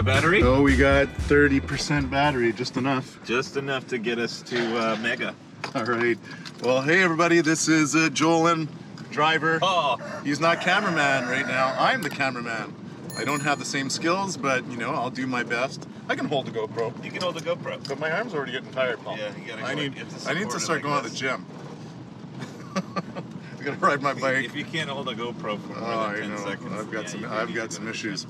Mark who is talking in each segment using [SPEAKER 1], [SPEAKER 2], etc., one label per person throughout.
[SPEAKER 1] got battery?
[SPEAKER 2] Oh, we got 30% battery, just enough.
[SPEAKER 1] Just enough to get us to Mega.
[SPEAKER 2] All right. Well, hey everybody, this is Joel, driver.
[SPEAKER 1] Oh.
[SPEAKER 2] He's not cameraman right now. I'm the cameraman. I don't have the same skills, but you know, I'll do my best. I can hold the GoPro.
[SPEAKER 1] You can hold the GoPro.
[SPEAKER 2] But my arm's already getting tired, Paul.
[SPEAKER 1] Yeah, you gotta
[SPEAKER 2] I need to start
[SPEAKER 1] like
[SPEAKER 2] going to the gym. I gotta ride my bike.
[SPEAKER 1] If you can't hold a GoPro for more than 10 seconds.
[SPEAKER 2] I've got some issues.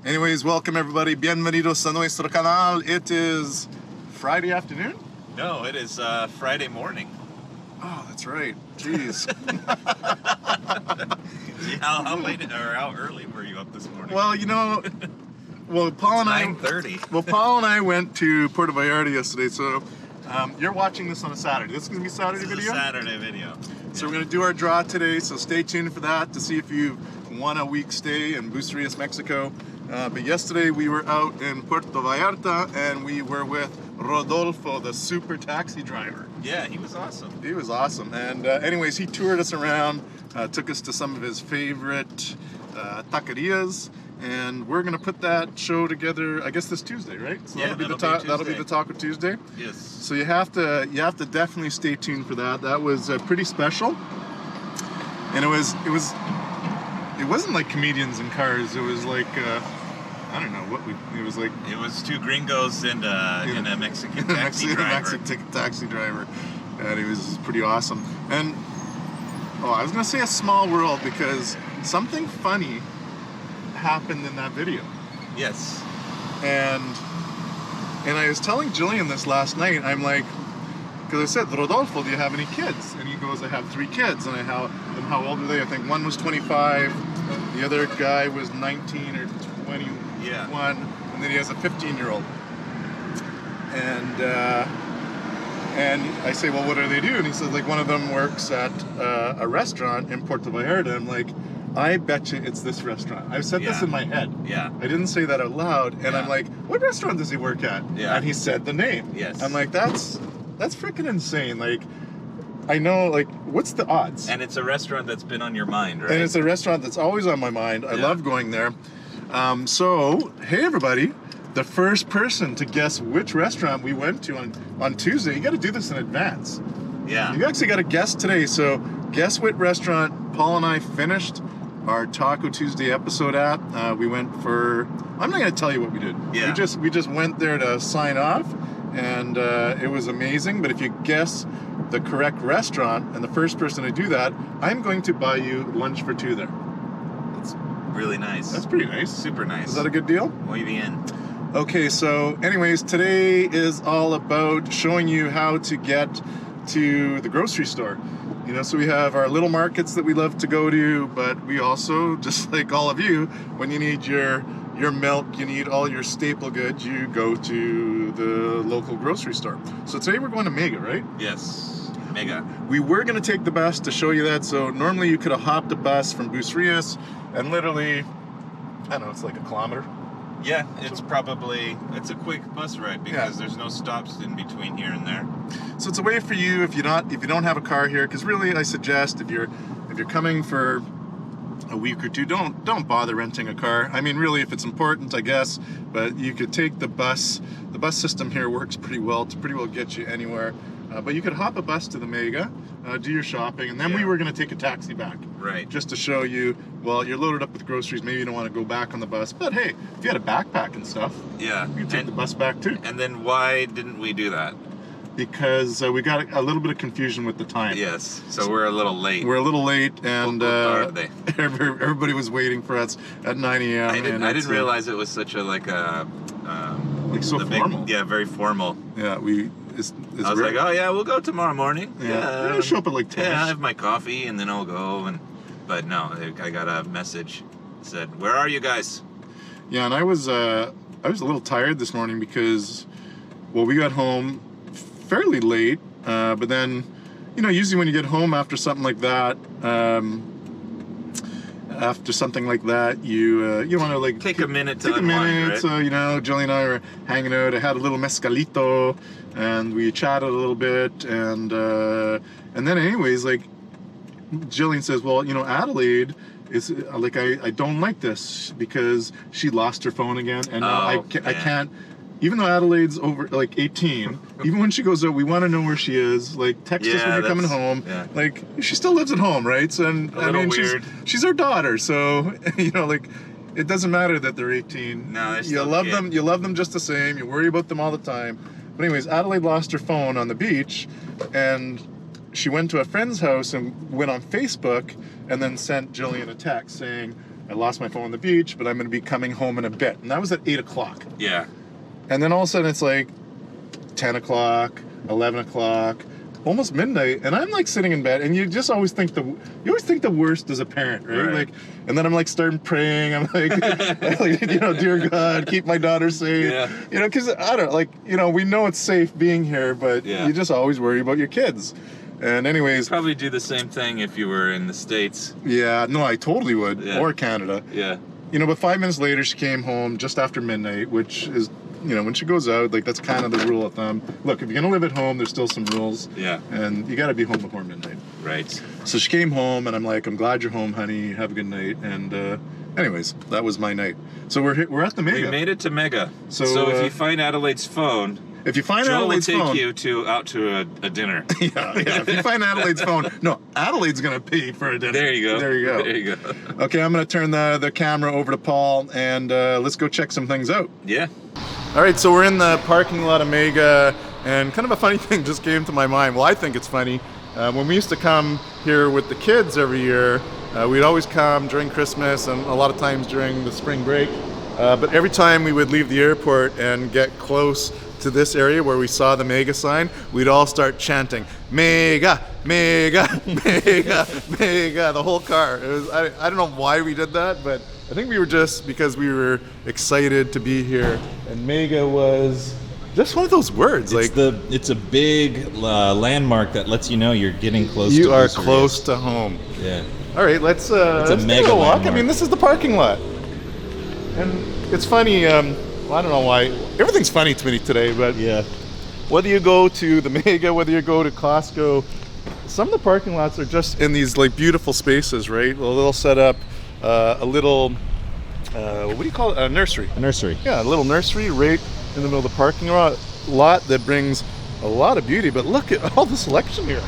[SPEAKER 2] Anyways, welcome everybody. Bienvenidos a nuestro canal. It is Friday afternoon?
[SPEAKER 1] No, it is Friday morning.
[SPEAKER 2] Oh, that's right. Jeez.
[SPEAKER 1] How late or how early were you up this morning?
[SPEAKER 2] Well, you know, Paul and I.
[SPEAKER 1] 9:30.
[SPEAKER 2] Well, Paul and I went to Puerto Vallarta yesterday, so you're watching this on a Saturday. This is gonna be a Saturday video.
[SPEAKER 1] A Saturday video.
[SPEAKER 2] So we're gonna do our draw today. So stay tuned for that to see if you won a week stay in Bucerias, Mexico. But yesterday we were out in Puerto Vallarta and we were with Rodolfo, the super taxi driver.
[SPEAKER 1] Yeah, he was awesome.
[SPEAKER 2] He was awesome. And anyways, he toured us around, took us to some of his favorite taquerias, and we're gonna put that show together. I guess this Tuesday, right? So
[SPEAKER 1] yeah,
[SPEAKER 2] that'll be the Taco Tuesday.
[SPEAKER 1] Yes.
[SPEAKER 2] So you have to definitely stay tuned for that. That was pretty special, and it wasn't like comedians in cars. It was like I don't know what it was like.
[SPEAKER 1] It was two gringos and a Mexican taxi driver.
[SPEAKER 2] Mexican taxi driver, and he was pretty awesome. And I was gonna say a small world because something funny happened in that video.
[SPEAKER 1] Yes.
[SPEAKER 2] And I was telling Jillian this last night. I'm like, because I said, Rodolfo, do you have any kids? And he goes, I have 3 kids. And how old were they? I think one was 25, the other guy was 19 or 21, and then he has a 15-year-old. And I say, well, what do they do? And he says, like, one of them works at a restaurant in Puerto Vallarta. I'm like, I bet you it's this restaurant. I've said this in my head.
[SPEAKER 1] Yeah.
[SPEAKER 2] I didn't say that out loud. And I'm like, what restaurant does he work at?
[SPEAKER 1] Yeah.
[SPEAKER 2] And he said the name.
[SPEAKER 1] Yes.
[SPEAKER 2] I'm like, that's freaking insane. Like, I know, like, what's the odds?
[SPEAKER 1] And it's a restaurant that's been on your mind, right?
[SPEAKER 2] And it's a restaurant that's always on my mind. I love going there. So, hey, everybody. The first person to guess which restaurant we went to on Tuesday, you got to do this in advance.
[SPEAKER 1] Yeah.
[SPEAKER 2] You actually got to guess today. So, guess what restaurant Paul and I finished our Taco Tuesday episode at. We went for, I'm not going to tell you what we did.
[SPEAKER 1] Yeah.
[SPEAKER 2] We just went there to sign off, and it was amazing. But if you guess the correct restaurant and the first person to do that, I'm going to buy you lunch for 2 there.
[SPEAKER 1] That's really nice.
[SPEAKER 2] That's pretty nice.
[SPEAKER 1] Super nice.
[SPEAKER 2] Is that a good deal?
[SPEAKER 1] Muy bien.
[SPEAKER 2] Okay, so anyways, today is all about showing you how to get to the grocery store. You know, so we have our little markets that we love to go to, but we also, just like all of you, when you need your milk, you need all your staple goods, you go to the local grocery store. So today we're going to Mega, right?
[SPEAKER 1] Yes, Mega.
[SPEAKER 2] We were going to take the bus to show you that. So normally you could have hopped a bus from Bucerias and literally, I don't know, it's like a kilometer.
[SPEAKER 1] Yeah, it's a quick bus ride because there's no stops in between here and there.
[SPEAKER 2] So it's a way for you if you don't have a car here, because really I suggest if you're coming for a week or two, don't bother renting a car. I mean, really, if it's important, I guess, but you could take the bus. The bus system here works pretty well to pretty well get you anywhere. But you could hop a bus to the Mega, do your shopping, and then we were going to take a taxi back.
[SPEAKER 1] Right.
[SPEAKER 2] Just to show you, well, you're loaded up with groceries, maybe you don't want to go back on the bus, but hey, if you had a backpack and stuff, you could take the bus back too.
[SPEAKER 1] And then why didn't we do that?
[SPEAKER 2] Because we got a little bit of confusion with the time.
[SPEAKER 1] Yes, so we're a little late.
[SPEAKER 2] We're a little late, and everybody was waiting for us at 9 a.m.
[SPEAKER 1] I didn't realize it was such a like
[SPEAKER 2] so formal.
[SPEAKER 1] Very formal.
[SPEAKER 2] Yeah, I was
[SPEAKER 1] like, oh yeah, we'll go tomorrow morning.
[SPEAKER 2] Yeah, I'll show up at like 10.
[SPEAKER 1] Yeah, I have my coffee and then I'll go. But no, I got a message that said, "Where are you guys?"
[SPEAKER 2] Yeah, and I was a little tired this morning because, well, we got home fairly late, but then, you know, usually when you get home after something like that, you want to like
[SPEAKER 1] take a minute to
[SPEAKER 2] take
[SPEAKER 1] unwind,
[SPEAKER 2] a minute.
[SPEAKER 1] Right?
[SPEAKER 2] So, you know, Julie and I were hanging out. I had a little mezcalito, and we chatted a little bit, and then anyways, like, Jillian says, well, you know, Adelaide is like, I don't like this because she lost her phone again, and now I can't. Even though Adelaide's over like 18, even when she goes out, we want to know where she is. Like, text us when you're coming home.
[SPEAKER 1] Yeah.
[SPEAKER 2] Like, she still lives at home, right? So, and I mean,
[SPEAKER 1] weird.
[SPEAKER 2] she's our daughter, so you know, like, it doesn't matter that they're 18.
[SPEAKER 1] No, they're
[SPEAKER 2] you
[SPEAKER 1] still
[SPEAKER 2] love
[SPEAKER 1] kids.
[SPEAKER 2] them. You love them just the same. You worry about them all the time. But anyways, Adelaide lost her phone on the beach, and she went to a friend's house and went on Facebook, and then sent Jillian a text saying, "I lost my phone on the beach, but I'm going to be coming home in a bit." And that was at 8 o'clock.
[SPEAKER 1] Yeah.
[SPEAKER 2] And then all of a sudden it's like 10 o'clock, 11 o'clock, almost midnight, and I'm like sitting in bed, and you just always think the worst as a parent, right? Like, and then I'm like starting praying. I'm like, you know, dear God, keep my daughter safe.
[SPEAKER 1] Yeah.
[SPEAKER 2] You know, because I don't like, you know, we know it's safe being here, but you just always worry about your kids. And anyways,
[SPEAKER 1] You'd probably do the same thing if you were in the States.
[SPEAKER 2] Yeah, no, I totally would, or Canada.
[SPEAKER 1] Yeah.
[SPEAKER 2] You know, but 5 minutes later, she came home just after midnight, which is, you know, when she goes out, like, that's kind of the rule of thumb. Look, if you're going to live at home, there's still some rules.
[SPEAKER 1] Yeah.
[SPEAKER 2] And you got to be home before midnight.
[SPEAKER 1] Right.
[SPEAKER 2] So she came home, and I'm like, I'm glad you're home, honey. Have a good night. And anyways, that was my night. So we're at the Mega.
[SPEAKER 1] We made it to Mega.
[SPEAKER 2] So
[SPEAKER 1] if you find Adelaide's phone,
[SPEAKER 2] if you find
[SPEAKER 1] Joel
[SPEAKER 2] Adelaide's
[SPEAKER 1] will
[SPEAKER 2] phone,
[SPEAKER 1] take you out to a dinner.
[SPEAKER 2] yeah. If you find Adelaide's phone, no, Adelaide's gonna pay for a dinner.
[SPEAKER 1] There you go.
[SPEAKER 2] There you go.
[SPEAKER 1] There you go.
[SPEAKER 2] Okay, I'm gonna turn the camera over to Paul, and let's go check some things out.
[SPEAKER 1] Yeah.
[SPEAKER 2] All right, so we're in the parking lot of Mega, and kind of a funny thing just came to my mind. Well, I think it's funny. When we used to come here with the kids every year, we'd always come during Christmas and a lot of times during the spring break. But every time we would leave the airport and get close to this area where we saw the Mega sign, we'd all start chanting, Mega, Mega, Mega, Mega, the whole car. It was, I don't know why we did that, but I think we were just because we were excited to be here. And Mega was just one of those words.
[SPEAKER 3] It's a big landmark that lets you know you're getting close.
[SPEAKER 2] You
[SPEAKER 3] to
[SPEAKER 2] are
[SPEAKER 3] Bucerias.
[SPEAKER 2] close to home.
[SPEAKER 3] Yeah.
[SPEAKER 2] All right, let's take
[SPEAKER 3] mega
[SPEAKER 2] a walk.
[SPEAKER 3] landmark.
[SPEAKER 2] I mean, this is the parking lot, and it's funny. Well, I don't know why everything's funny to me today, but
[SPEAKER 3] Yeah.
[SPEAKER 2] whether you go to the Mega, whether you go to Costco, some of the parking lots are just in these like beautiful spaces, right? Well, they'll set up a little, what do you call it? A nursery.
[SPEAKER 3] A nursery.
[SPEAKER 2] Yeah, a little nursery right in the middle of the parking lot that brings a lot of beauty. But look at all the selection here.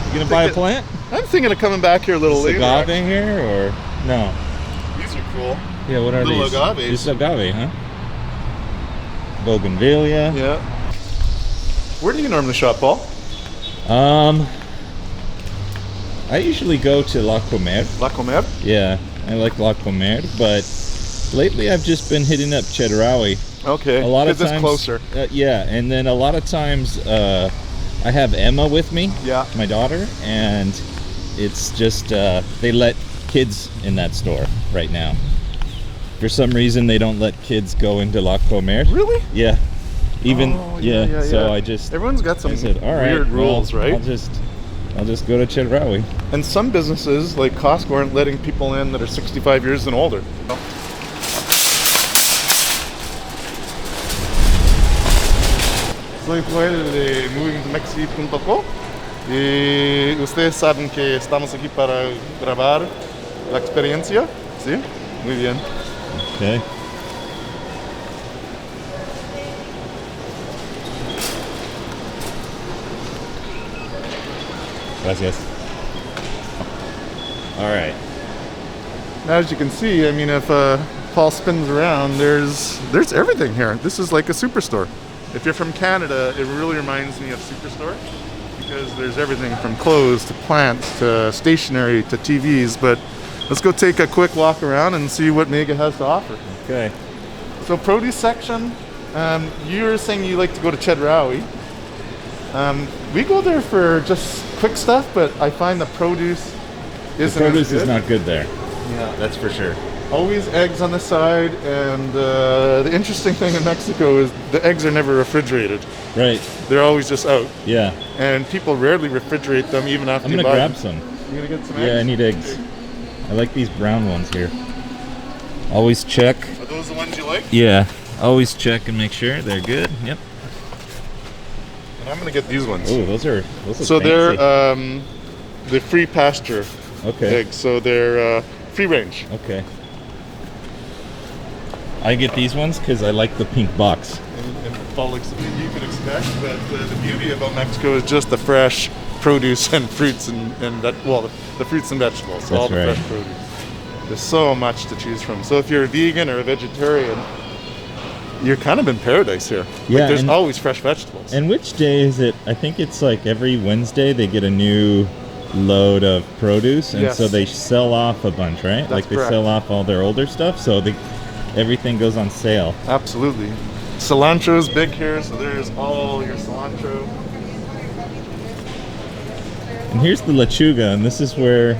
[SPEAKER 3] You gonna buy a plant?
[SPEAKER 2] I'm thinking of coming back here a little later.
[SPEAKER 3] Agave here or no?
[SPEAKER 2] These are cool.
[SPEAKER 3] Yeah. What are
[SPEAKER 2] Little
[SPEAKER 3] these?
[SPEAKER 2] agaves.
[SPEAKER 3] This is agave, huh? Bougainvillea.
[SPEAKER 2] Yeah. Where do you normally shop, Paul?
[SPEAKER 3] I usually go to La Comer.
[SPEAKER 2] La Comer?
[SPEAKER 3] Yeah, I like La Comer, but lately I've just been hitting up Chedraui.
[SPEAKER 2] Okay.
[SPEAKER 3] A lot of times,
[SPEAKER 2] it's closer.
[SPEAKER 3] Yeah, and then a lot of times I have Emma with me,
[SPEAKER 2] Yeah.
[SPEAKER 3] my daughter, and it's just they let kids in that store right now. For some reason, they don't let kids go into La Comer.
[SPEAKER 2] Really?
[SPEAKER 3] Yeah. Even
[SPEAKER 2] Oh, yeah.
[SPEAKER 3] So I just
[SPEAKER 2] Everyone's got some
[SPEAKER 3] I said, all right,
[SPEAKER 2] weird
[SPEAKER 3] well,
[SPEAKER 2] rules, right?
[SPEAKER 3] I'll just go to Chedraui.
[SPEAKER 2] And some businesses, like Costco, aren't letting people in that are 65 years and older. Soy Joel de movingtomexi.com y ustedes saben que estamos aquí para grabar la experiencia, ¿sí? Muy bien.
[SPEAKER 3] Okay. Gracias. All right.
[SPEAKER 2] As you can see, I mean, if Paul spins around, there's everything here. This is like a superstore. If you're from Canada, it really reminds me of Superstore because there's everything from clothes to plants to stationery to TVs. But let's go take a quick walk around and see what Mega has to offer.
[SPEAKER 3] Okay.
[SPEAKER 2] So produce section, you were saying you like to go to Chedraui. We go there for just quick stuff, but I find the produce isn't
[SPEAKER 3] The produce
[SPEAKER 2] as good.
[SPEAKER 3] is not good there.
[SPEAKER 2] Yeah.
[SPEAKER 3] That's for sure.
[SPEAKER 2] Always eggs on the side, and the interesting thing in Mexico is the eggs are never refrigerated.
[SPEAKER 3] Right.
[SPEAKER 2] They're always just out,
[SPEAKER 3] Yeah.
[SPEAKER 2] and people rarely refrigerate them even after
[SPEAKER 3] I'm
[SPEAKER 2] you
[SPEAKER 3] gonna
[SPEAKER 2] buy
[SPEAKER 3] grab
[SPEAKER 2] them.
[SPEAKER 3] some.
[SPEAKER 2] You gonna get some eggs?
[SPEAKER 3] Yeah, I need eggs. I like these brown ones here. Always check.
[SPEAKER 2] Are those the ones you like?
[SPEAKER 3] Yeah. Always check and make sure they're good. Yep.
[SPEAKER 2] And I'm gonna get these ones.
[SPEAKER 3] Oh, those are
[SPEAKER 2] So
[SPEAKER 3] fancy.
[SPEAKER 2] they're free pasture
[SPEAKER 3] Okay.
[SPEAKER 2] eggs. So they're free range.
[SPEAKER 3] Okay. I get these ones because I like the pink box.
[SPEAKER 2] And all like you could expect, but the beauty about Mexico is just the fresh produce and fruits and the fruits and vegetables. So all the
[SPEAKER 3] right.
[SPEAKER 2] fresh produce. There's so much to choose from. So if you're a vegan or a vegetarian, you're kind of in paradise here.
[SPEAKER 3] Yeah,
[SPEAKER 2] Like, there's
[SPEAKER 3] and-
[SPEAKER 2] always fresh vegetables.
[SPEAKER 3] And which day is it? I think it's like every Wednesday they get a new load of produce, and
[SPEAKER 2] Yes.
[SPEAKER 3] so they sell off a bunch, right?
[SPEAKER 2] That's
[SPEAKER 3] Like they
[SPEAKER 2] correct.
[SPEAKER 3] sell off all their older stuff, so everything goes on sale.
[SPEAKER 2] Absolutely. Cilantro is big here, so there's all your cilantro.
[SPEAKER 3] And here's the lechuga, and this is where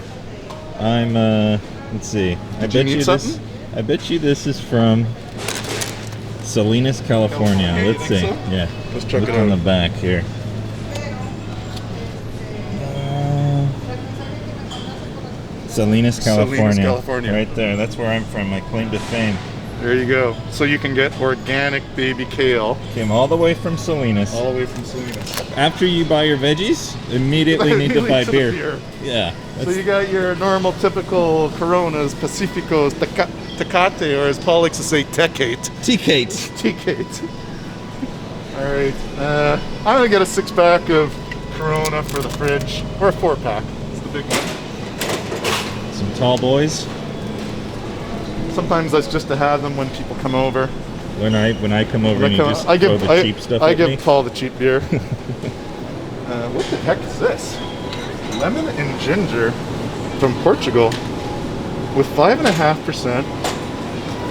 [SPEAKER 3] I'm. Let's see.
[SPEAKER 2] Did you need something?
[SPEAKER 3] I bet you this is from Salinas, California.
[SPEAKER 2] California, you
[SPEAKER 3] Let's see.
[SPEAKER 2] think so?
[SPEAKER 3] Yeah.
[SPEAKER 2] Let's check
[SPEAKER 3] Look
[SPEAKER 2] it
[SPEAKER 3] on
[SPEAKER 2] out.
[SPEAKER 3] the back here. Salinas, California.
[SPEAKER 2] California.
[SPEAKER 3] Right there. That's where I'm from. My claim to fame.
[SPEAKER 2] There you go. So you can get organic baby kale
[SPEAKER 3] Came all the way from Salinas.
[SPEAKER 2] all the way from Salinas.
[SPEAKER 3] After you buy your veggies, immediately need to buy
[SPEAKER 2] the
[SPEAKER 3] beer. Yeah.
[SPEAKER 2] So
[SPEAKER 3] that's-
[SPEAKER 2] you got your normal, typical Coronas, Pacificos, Tecate, or as Paul likes to say, Tecate.
[SPEAKER 3] T-Kate.
[SPEAKER 2] Tecate. All right. I'm gonna get a 6-pack of Corona for the fridge, or a 4-pack. It's the big one.
[SPEAKER 3] Some tall boys.
[SPEAKER 2] Sometimes that's just to have them when people come over.
[SPEAKER 3] When I come over and you just throw the cheap stuff
[SPEAKER 2] I
[SPEAKER 3] at
[SPEAKER 2] give
[SPEAKER 3] me.
[SPEAKER 2] Paul the cheap beer. What the heck is this? Lemon and ginger from Portugal with 5.5%.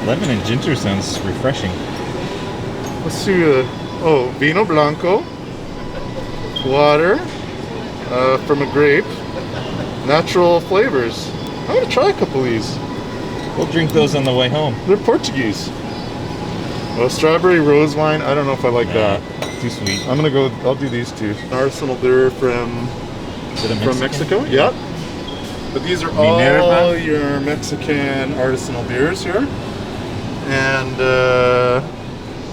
[SPEAKER 3] Lemon and ginger sounds refreshing.
[SPEAKER 2] Let's see. Vino Blanco, water from a grape, natural flavors. I'm gonna try a couple of these.
[SPEAKER 3] We'll drink those on the way home.
[SPEAKER 2] They're Portuguese. Oh, strawberry rose wine. I don't know if I like that.
[SPEAKER 3] Too sweet.
[SPEAKER 2] I'm gonna go. I'll do these two. Arsenal beer from
[SPEAKER 3] Is it a
[SPEAKER 2] Mexico. Yep. But these are
[SPEAKER 3] Minerva?
[SPEAKER 2] all your Mexican artisanal beers here. And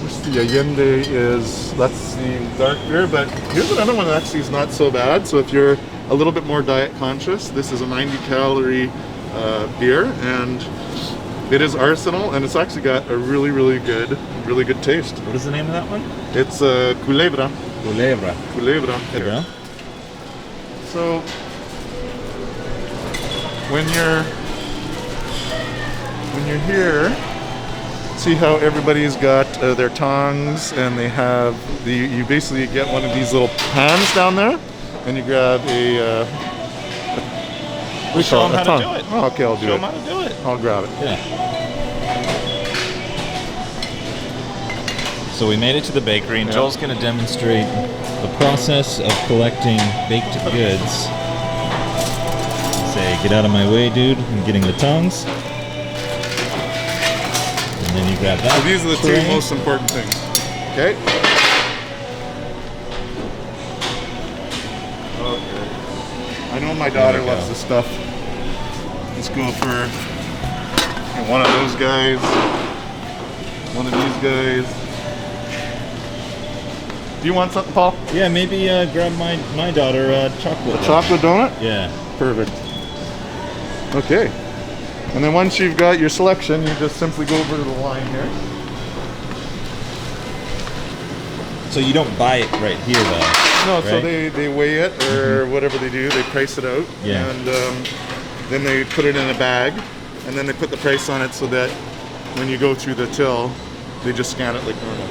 [SPEAKER 2] what's the Allende is, that's the dark beer, but here's another one that actually is not so bad. So if you're a little bit more diet conscious, this is a 90-calorie beer, and it is Arsenal, and it's actually got a really good taste.
[SPEAKER 3] What is the name of that one?
[SPEAKER 2] It's Culebra.
[SPEAKER 3] Culebra.
[SPEAKER 2] Culebra.
[SPEAKER 3] There you go.
[SPEAKER 2] So when you're here, see how everybody's got their tongs, and they have you basically get one of these little pans down there, and you grab a
[SPEAKER 3] We show them how
[SPEAKER 2] tongue.
[SPEAKER 3] to do it.
[SPEAKER 2] Oh, okay, I'll do
[SPEAKER 3] Show
[SPEAKER 2] it.
[SPEAKER 3] them how to do it.
[SPEAKER 2] I'll grab it.
[SPEAKER 3] Yeah. So we made it to the bakery, and
[SPEAKER 2] Yeah.
[SPEAKER 3] Joel's going to demonstrate the process of collecting baked goods. Say, get out of my way, dude. I'm getting the tongs. And then you grab that.
[SPEAKER 2] So these are the
[SPEAKER 3] tray.
[SPEAKER 2] two most important things. Okay. Okay. I know my daughter
[SPEAKER 3] There we
[SPEAKER 2] loves
[SPEAKER 3] go.
[SPEAKER 2] this stuff. Let's go for one of those guys. One of these guys. Do you want something, Paul?
[SPEAKER 3] Yeah, maybe grab my daughter chocolate.
[SPEAKER 2] A chocolate donut?
[SPEAKER 3] Yeah.
[SPEAKER 2] Perfect. Okay. And then once you've got your selection, you just simply go over to the line here.
[SPEAKER 3] So you don't buy it right here, though.
[SPEAKER 2] No, so
[SPEAKER 3] right?
[SPEAKER 2] they weigh it or whatever they do. They price it out.
[SPEAKER 3] Yeah.
[SPEAKER 2] And then they put it in a bag, and then they put the price on it so that when you go through the till, they just scan it like normal.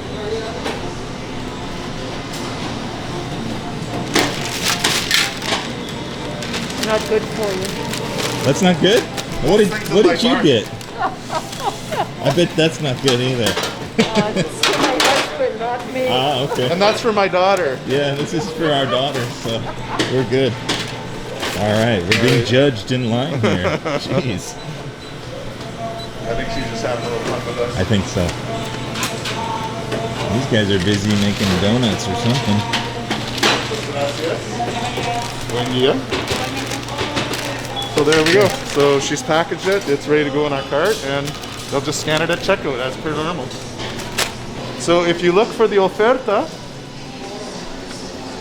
[SPEAKER 4] Not good for you.
[SPEAKER 3] That's not good? What did you
[SPEAKER 2] Farm.
[SPEAKER 3] get? I bet that's not good either.
[SPEAKER 4] It's for my husband, not me.
[SPEAKER 3] Ah, okay.
[SPEAKER 2] And that's for my daughter.
[SPEAKER 3] Yeah, this is for our daughter, so we're good. All right, we're being judged in line here. Jeez.
[SPEAKER 2] I think she's just having a little fun with us.
[SPEAKER 3] I think so. These guys are busy making donuts or something.
[SPEAKER 2] Buen dia. So there we go. So she's packaged it. It's ready to go in our cart, and they'll just scan it at checkout as per normal. So if you look for the oferta,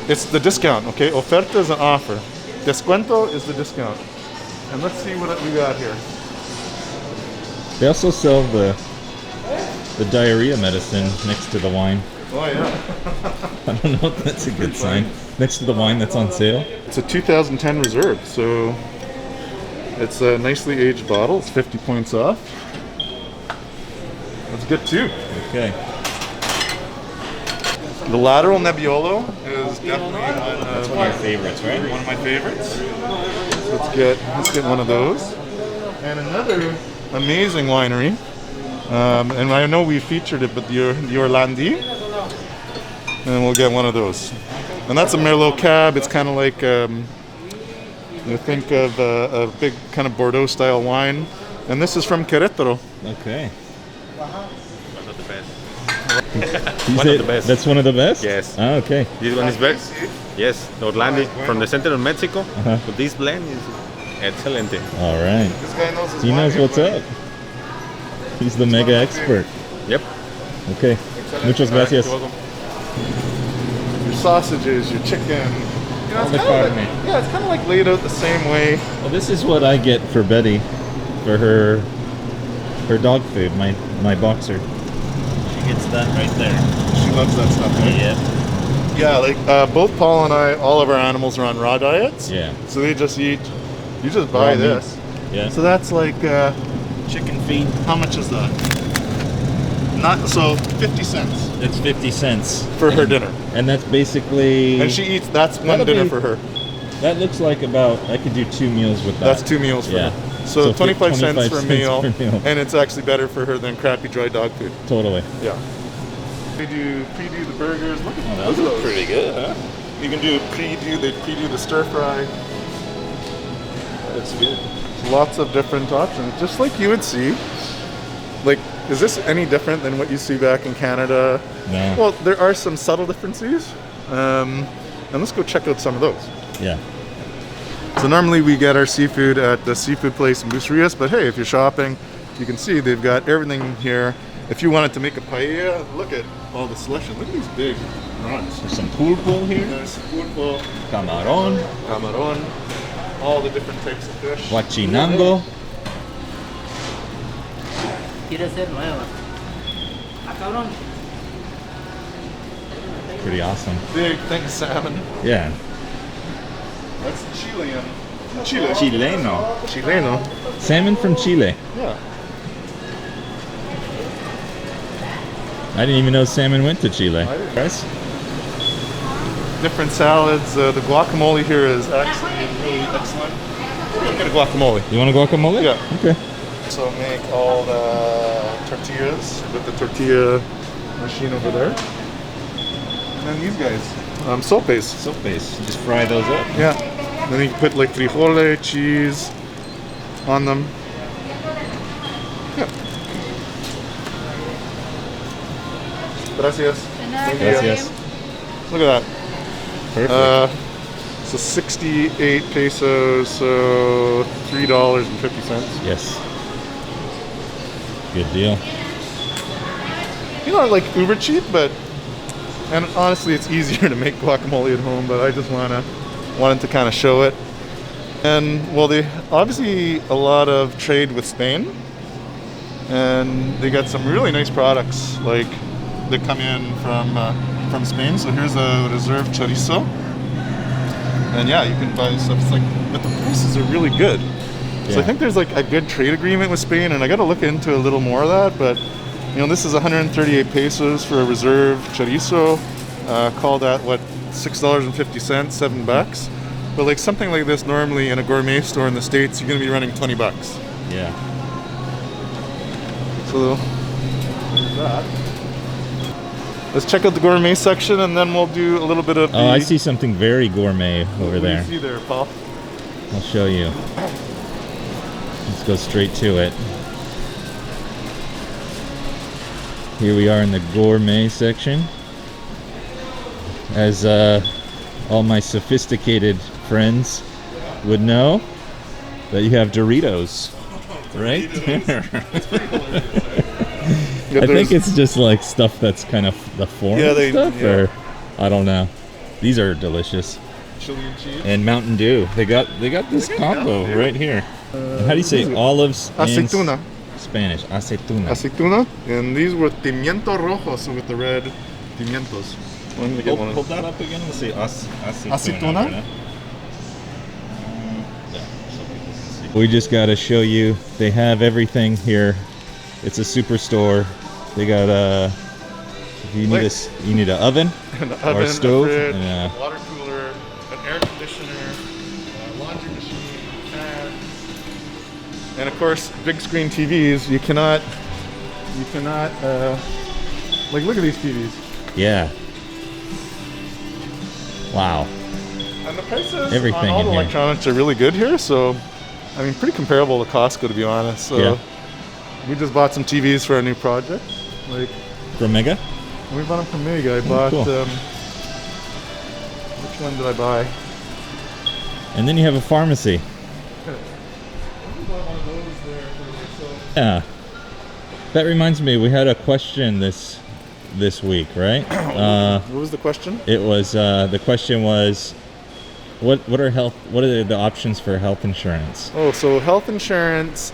[SPEAKER 2] It's the discount, okay? Oferta is an offer. Descuento is the discount. And let's see what we got here.
[SPEAKER 3] They also sell the diarrhea medicine next to the wine.
[SPEAKER 2] Oh yeah.
[SPEAKER 3] I don't know if that's a good sign. Next to the wine that's on sale.
[SPEAKER 2] It's a 2010 reserve, so it's a nicely aged bottle. It's 50 points off. That's good too.
[SPEAKER 3] Okay.
[SPEAKER 2] The lateral Nebbiolo is definitely
[SPEAKER 3] One of your favorites, right?
[SPEAKER 2] one of my favorites. So let's get one of those. And another amazing winery. And I know we featured it, but the Orlandi. And we'll get one of those. And that's a Merlot Cab. It's kind of like you think of a big kind of Bordeaux style wine. And this is from Querétaro.
[SPEAKER 3] Okay.
[SPEAKER 5] One of the best.
[SPEAKER 3] One of the best. That's one of the best?
[SPEAKER 5] Yes.
[SPEAKER 3] Ah, okay.
[SPEAKER 5] This one is best. Yes, the Orlandi from the center of Mexico.
[SPEAKER 3] Uh-huh.
[SPEAKER 5] But this blend is excellent.
[SPEAKER 3] All right.
[SPEAKER 2] This guy knows his
[SPEAKER 3] He knows
[SPEAKER 2] wine,
[SPEAKER 3] what's
[SPEAKER 2] everybody.
[SPEAKER 3] up. He's the mega expert.
[SPEAKER 5] Yep.
[SPEAKER 3] Okay. Muchas gracias.
[SPEAKER 5] You're welcome.
[SPEAKER 2] Your sausages, your chicken. You know,
[SPEAKER 3] All
[SPEAKER 2] it's
[SPEAKER 3] the
[SPEAKER 2] kinda
[SPEAKER 3] carne.
[SPEAKER 2] like, yeah, it's kind of like laid out the same way.
[SPEAKER 3] Well, this is what I get for Betty for her dog food, my boxer. She gets that right there.
[SPEAKER 2] She loves that stuff. Right?
[SPEAKER 3] Yeah.
[SPEAKER 2] Yeah, like both Paul and I, all of our animals are on raw diets.
[SPEAKER 3] Yeah.
[SPEAKER 2] So they just eat. You just buy
[SPEAKER 3] Raw meat.
[SPEAKER 2] this.
[SPEAKER 3] Yeah.
[SPEAKER 2] So that's like
[SPEAKER 3] Chicken feet.
[SPEAKER 2] how much is that? Not so 50 cents
[SPEAKER 3] It's 50 cents.
[SPEAKER 2] for her dinner,
[SPEAKER 3] And that's basically...
[SPEAKER 2] and she eats. That's one
[SPEAKER 3] That'll
[SPEAKER 2] dinner
[SPEAKER 3] be-
[SPEAKER 2] for her.
[SPEAKER 3] That looks like about... I could do 2 meals with that.
[SPEAKER 2] That's 2 meals for
[SPEAKER 3] Yeah.
[SPEAKER 2] her. So 25 cents
[SPEAKER 3] 25
[SPEAKER 2] for a
[SPEAKER 3] cents
[SPEAKER 2] meal,
[SPEAKER 3] per meal.
[SPEAKER 2] and it's actually better for her than crappy dry dog food.
[SPEAKER 3] Totally.
[SPEAKER 2] Yeah. They pre-do the burgers. Look at
[SPEAKER 3] That looks pretty good, huh?
[SPEAKER 2] You can do they pre-do the stir fry.
[SPEAKER 3] That's good.
[SPEAKER 2] Lots of different options, just like you would see. Like, is this any different than what you see back in Canada?
[SPEAKER 3] No.
[SPEAKER 2] Well, there are some subtle differences. And let's go check out some of those.
[SPEAKER 3] Yeah.
[SPEAKER 2] So normally we get our seafood at the seafood place in Bucerias, but hey, if you're shopping, you can see they've got everything here. If you wanted to make a paella, look at all the selection. Look at these big prawns.
[SPEAKER 3] There's some pulpo here.
[SPEAKER 2] There's pulpo,
[SPEAKER 3] Camarón.
[SPEAKER 2] camarón, all the different types of fish.
[SPEAKER 3] Guachinango.
[SPEAKER 6] Quiere ser nueva. Ah, cabrón.
[SPEAKER 3] Pretty awesome.
[SPEAKER 2] Big thing of salmon.
[SPEAKER 3] Yeah.
[SPEAKER 2] That's Chilean. Chile.
[SPEAKER 3] Chileno.
[SPEAKER 2] Chileno.
[SPEAKER 3] Salmon from Chile.
[SPEAKER 2] Yeah.
[SPEAKER 3] I didn't even know salmon went to Chile.
[SPEAKER 2] I didn't.
[SPEAKER 3] Guys?
[SPEAKER 2] Different salads. The guacamole here is actually really excellent. We'll get a guacamole.
[SPEAKER 3] You want a guacamole?
[SPEAKER 2] Yeah.
[SPEAKER 3] Okay.
[SPEAKER 2] So make all the tortillas with the tortilla machine over there. And then these guys, sopes.
[SPEAKER 3] Soap base. Just fry those up.
[SPEAKER 2] Yeah. Then you can put like frijole, cheese on them. Yeah. Gracias. Thank you.
[SPEAKER 3] Gracias.
[SPEAKER 2] Look at that.
[SPEAKER 3] Perfect.
[SPEAKER 2] So 68 pesos, so $3.50.
[SPEAKER 3] Yes. Good deal.
[SPEAKER 2] You know, like uber cheap, but and honestly, it's easier to make guacamole at home. But I just wanted to kind of show it. And well, they obviously a lot of trade with Spain, and they got some really nice products like that come in from Spain. So here's a reserve chorizo, and yeah, you can buy stuff. It's like, but the prices are really good. So I
[SPEAKER 3] Yeah.
[SPEAKER 2] think there's like a good trade agreement with Spain, and I got to look into a little more of that. But you know, this is 138 pesos for a reserve chorizo, called at what, $6.50, $7. But like something like this, normally in a gourmet store in the States, you're gonna be running $20.
[SPEAKER 3] Yeah.
[SPEAKER 2] So there's that. Let's check out the gourmet section, and then we'll do a little bit of.
[SPEAKER 3] Oh, I see something very gourmet over
[SPEAKER 2] What
[SPEAKER 3] there.
[SPEAKER 2] do you see there, Paul?
[SPEAKER 3] I'll show you. Let's go straight to it. Here we are in the gourmet section. As all my sophisticated friends would know, that you have Doritos, right?
[SPEAKER 2] Yeah,
[SPEAKER 3] I
[SPEAKER 2] there's-
[SPEAKER 3] think it's just like stuff that's kind of the foreign
[SPEAKER 2] Yeah,
[SPEAKER 3] stuff,
[SPEAKER 2] yeah.
[SPEAKER 3] or I don't know. These are delicious.
[SPEAKER 2] Chili and cheese.
[SPEAKER 3] And Mountain Dew. They got this combo right here. And how do you say olives in
[SPEAKER 2] Aceituna.
[SPEAKER 3] Spanish? Aceituna.
[SPEAKER 2] Aceituna. And these were pimiento rojo, so with the red pimientos. Let me get one of
[SPEAKER 3] Hold that up again. Let's see. Aceituna.
[SPEAKER 2] Aceituna?
[SPEAKER 3] Right now. We just got to show you. They have everything here. It's a superstore. They got if you need you need an oven,
[SPEAKER 2] An
[SPEAKER 3] or
[SPEAKER 2] oven,
[SPEAKER 3] a stove,
[SPEAKER 2] a fridge,
[SPEAKER 3] and
[SPEAKER 2] water cooler, an air conditioner, a laundry machine, fan, and of course big screen TVs. You cannot like look at these TVs.
[SPEAKER 3] yeah. Wow.
[SPEAKER 2] And the prices
[SPEAKER 3] Everything
[SPEAKER 2] on all
[SPEAKER 3] in
[SPEAKER 2] the
[SPEAKER 3] here.
[SPEAKER 2] electronics are really good here. So, I mean, pretty comparable to Costco, to be honest. So,
[SPEAKER 3] Yeah.
[SPEAKER 2] we just bought some TVs for our new project. Like,
[SPEAKER 3] From Mega?
[SPEAKER 2] we bought them from Mega. I bought
[SPEAKER 3] cool.
[SPEAKER 2] which one did I buy?
[SPEAKER 3] And then you have a pharmacy.
[SPEAKER 2] I bought one of those there for myself.
[SPEAKER 3] Yeah. That reminds me, we had a question this week, right?
[SPEAKER 2] What was the question?
[SPEAKER 3] It was the question was, what are the options for health insurance?
[SPEAKER 2] Oh, so health insurance,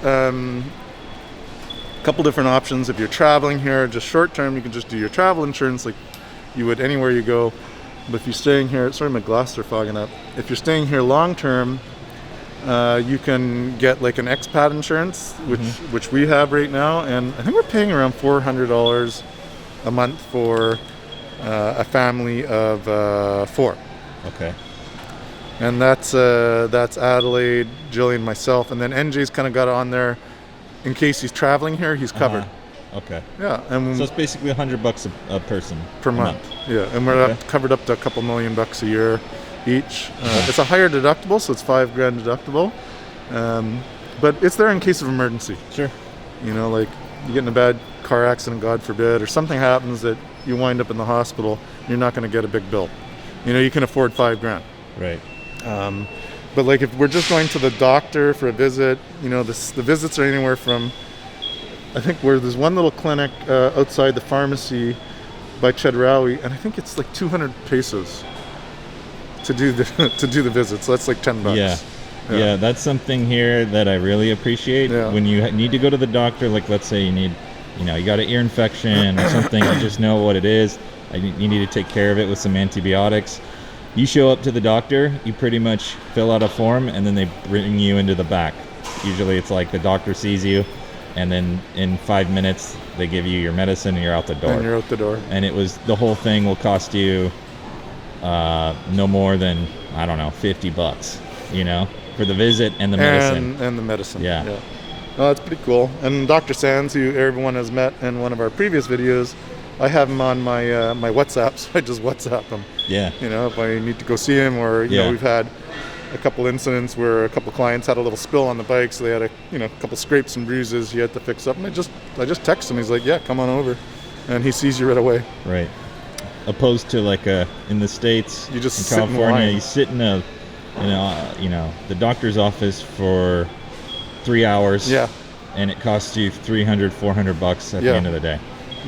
[SPEAKER 2] couple different options. If you're traveling here, just short term, you can just do your travel insurance like you would anywhere you go. But if you're staying here, sorry, my glasses are fogging up. If you're staying here long term, you can get like an expat insurance, which we have right now, and I think we're paying around $400 a month for a family of 4.
[SPEAKER 3] Okay.
[SPEAKER 2] And that's Adelaide, Jillian, myself, and then NJ's kind of got on there in case he's traveling here. He's covered.
[SPEAKER 3] Okay.
[SPEAKER 2] Yeah, and
[SPEAKER 3] So it's basically $100 a person
[SPEAKER 2] per month. Yeah, and we're
[SPEAKER 3] Okay.
[SPEAKER 2] covered up to a couple $1 million a year each. It's a higher deductible, so it's $5,000 deductible, but it's there in case of emergency.
[SPEAKER 3] Sure.
[SPEAKER 2] You know, like you get in a bad car accident, God forbid, or something happens that you wind up in the hospital. You're not going to get a big bill. You know, you can afford $5,000.
[SPEAKER 3] Right.
[SPEAKER 2] But like if we're just going to the doctor for a visit, you know, the visits are anywhere from, I think there's one little clinic outside the pharmacy by Chedraui, and I think it's like 200 pesos to do the visit. So that's like $10.
[SPEAKER 3] Yeah, that's something here that I really appreciate.
[SPEAKER 2] Yeah.
[SPEAKER 3] When you need to go to the doctor, like let's say you got an ear infection or something, you just know what it is. You need to take care of it with some antibiotics. You show up to the doctor, you pretty much fill out a form, and then they bring you into the back. Usually it's like the doctor sees you, and then in 5 minutes they give you your medicine and you're out the door.
[SPEAKER 2] And you're out the door.
[SPEAKER 3] And the whole thing will cost you no more than, I don't know, $50, you know, for the visit and the medicine.
[SPEAKER 2] And the medicine.
[SPEAKER 3] Yeah.
[SPEAKER 2] Oh, that's pretty cool. And Dr. Sands, who everyone has met in one of our previous videos, I have him on my my WhatsApp, so I just WhatsApp him.
[SPEAKER 3] Yeah.
[SPEAKER 2] You know, if I need to go see him, or you know, we've had a couple incidents where a couple clients had a little spill on the bike, so they had a couple scrapes and bruises he had to fix up, and I just text him. He's like, yeah, come on over, and he sees you right away.
[SPEAKER 3] Right. Opposed to like in the States,
[SPEAKER 2] You just
[SPEAKER 3] in
[SPEAKER 2] sit in
[SPEAKER 3] California,
[SPEAKER 2] line.
[SPEAKER 3] you sit in the doctor's office for 3 hours.
[SPEAKER 2] Yeah.
[SPEAKER 3] And it costs you $300-$400 at the end of the day.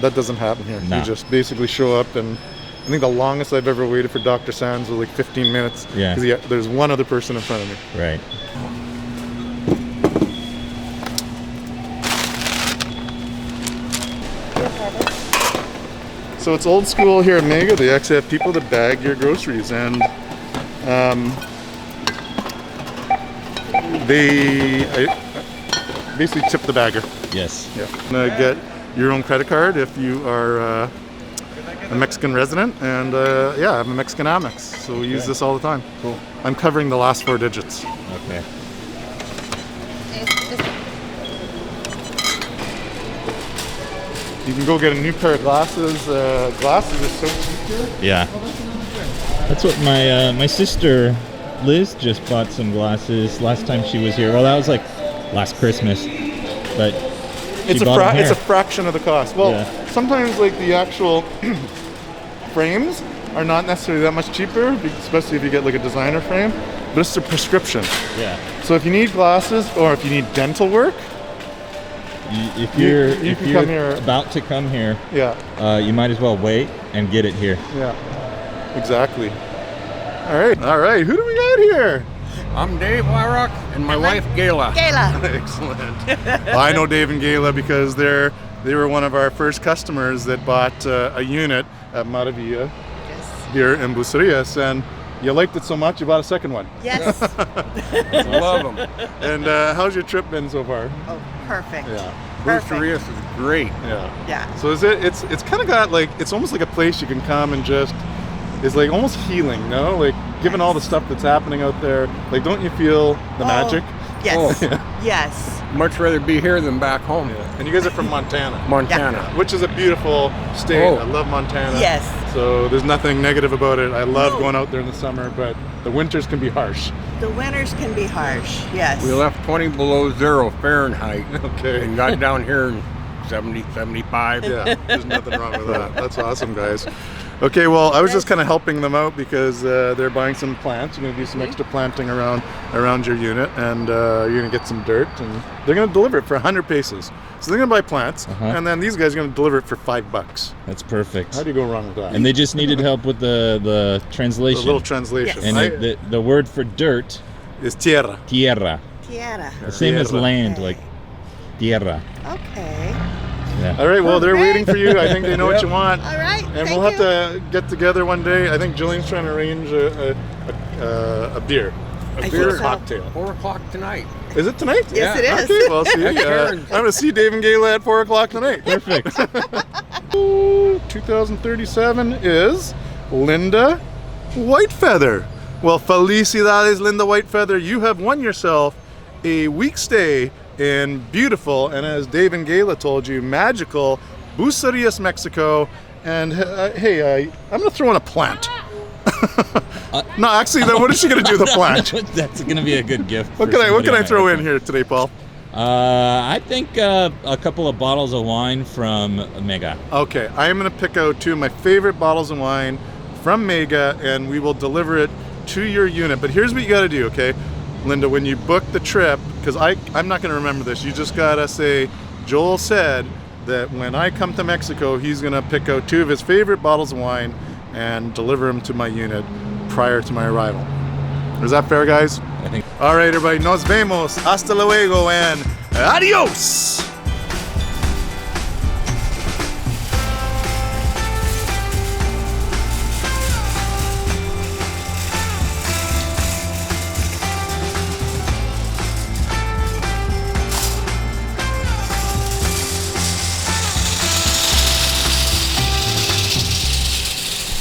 [SPEAKER 2] That doesn't happen here.
[SPEAKER 3] No.
[SPEAKER 2] You just basically show up, and I think the longest I've ever waited for Dr. Sands was like 15 minutes.
[SPEAKER 3] Yeah.
[SPEAKER 2] Because there's one other person in front of me.
[SPEAKER 3] Right.
[SPEAKER 2] So it's old school here at Mega. They actually have people that bag your groceries, and they basically tip the bagger.
[SPEAKER 3] Yes.
[SPEAKER 2] Yeah. Get your own credit card if you are a Mexican resident, and I'm a Mexican Amex, so we use this all the time.
[SPEAKER 3] Cool.
[SPEAKER 2] I'm covering the last 4 digits.
[SPEAKER 3] Okay.
[SPEAKER 2] You can go get a new pair of glasses. Glasses are so cheap here.
[SPEAKER 3] Yeah. That's what my sister Liz just bought some glasses last time she was here. Well, that was like last Christmas, but
[SPEAKER 2] It's a fraction of the cost. Well,
[SPEAKER 3] Yeah.
[SPEAKER 2] sometimes like the actual frames are not necessarily that much cheaper, especially if you get like a designer frame, but it's a prescription.
[SPEAKER 3] Yeah.
[SPEAKER 2] So if you need glasses or if you need dental work,
[SPEAKER 3] If
[SPEAKER 2] You
[SPEAKER 3] you're
[SPEAKER 2] can come here.
[SPEAKER 3] about to come here,
[SPEAKER 2] yeah,
[SPEAKER 3] you might as well wait and get it here.
[SPEAKER 2] yeah, exactly. All right. Who do we got here?
[SPEAKER 7] I'm Dave Wyrock and my wife Gala.
[SPEAKER 8] Gala.
[SPEAKER 2] Excellent. Well, I know Dave and Gala because they were one of our first customers that bought a unit at Maravilla here in Bucerias, and you liked it so much you bought a second one.
[SPEAKER 8] Yes.
[SPEAKER 7] Love them.
[SPEAKER 2] And how's your trip been so far?
[SPEAKER 8] Oh, perfect.
[SPEAKER 2] Yeah.
[SPEAKER 7] Bucerias is great.
[SPEAKER 2] Yeah.
[SPEAKER 8] Yeah.
[SPEAKER 2] So it's kind of got like, it's almost like a place you can come and just, it's like almost healing, no? Like given all the stuff that's happening out there, like don't you feel the magic?
[SPEAKER 8] Yes.
[SPEAKER 7] Oh.
[SPEAKER 8] Yes.
[SPEAKER 7] Much rather be here than back home.
[SPEAKER 2] And you guys are from Montana.
[SPEAKER 7] Montana.
[SPEAKER 2] Which is a beautiful state.
[SPEAKER 7] Oh.
[SPEAKER 2] I love Montana.
[SPEAKER 8] Yes.
[SPEAKER 2] So there's nothing negative about it. I love going out there in the summer, but the winters can be harsh.
[SPEAKER 8] The winters can be harsh. Yes.
[SPEAKER 7] We left 20 below zero Fahrenheit
[SPEAKER 2] Okay.
[SPEAKER 7] and got down here in 70, 75.
[SPEAKER 2] Yeah, there's nothing wrong with that. That's awesome, guys. Okay, well, I was just kind of helping them out because they're buying some plants. You're going to do some extra planting around your unit, and you're going to get some dirt, and they're going to deliver it for 100 pesos. So they're going to buy plants, and then these guys are going to deliver it for $5.
[SPEAKER 3] That's perfect.
[SPEAKER 2] How do you go wrong with that?
[SPEAKER 3] And they just needed help with the translation.
[SPEAKER 2] A little translation.
[SPEAKER 3] And the word for dirt
[SPEAKER 2] is tierra.
[SPEAKER 3] Tierra.
[SPEAKER 8] Tierra.
[SPEAKER 3] The same as
[SPEAKER 2] Tierra.
[SPEAKER 3] land, like tierra.
[SPEAKER 8] Okay.
[SPEAKER 3] Yeah.
[SPEAKER 2] All right, well, they're waiting for you. I think they know what you want.
[SPEAKER 8] All right.
[SPEAKER 2] And we'll have to get together one day. I think Jillian's trying to arrange a beer.
[SPEAKER 8] I
[SPEAKER 2] beer
[SPEAKER 8] think so.
[SPEAKER 2] cocktail.
[SPEAKER 7] 4 o'clock tonight.
[SPEAKER 2] Is it tonight?
[SPEAKER 8] Yes, it is.
[SPEAKER 2] Okay, well, see, I'm going to see Dave and Gala at 4 o'clock tonight.
[SPEAKER 3] Perfect.
[SPEAKER 2] 2037 is Linda Whitefeather. Well, felicidades, Linda Whitefeather. You have won yourself a week stay in beautiful, and as Dave and Gala told you, magical Bucerias, Mexico. And hey, I'm going to throw in a plant. No, actually, then what is she going to do with the plant?
[SPEAKER 3] That's going to be a good gift.
[SPEAKER 2] What can I throw in here today, Paul?
[SPEAKER 3] I think a couple of bottles of wine from Mega.
[SPEAKER 2] Okay, I am going to pick out 2 of my favorite bottles of wine from Mega, and we will deliver it to your unit. But here's what you got to do, okay? Linda, when you book the trip, because I'm not going to remember this, you just got to say, Joel said that when I come to Mexico, he's going to pick out 2 of his favorite bottles of wine and deliver them to my unit prior to my arrival. Is that fair, guys?
[SPEAKER 3] I think.
[SPEAKER 2] All right, everybody, nos vemos, hasta luego, and adios!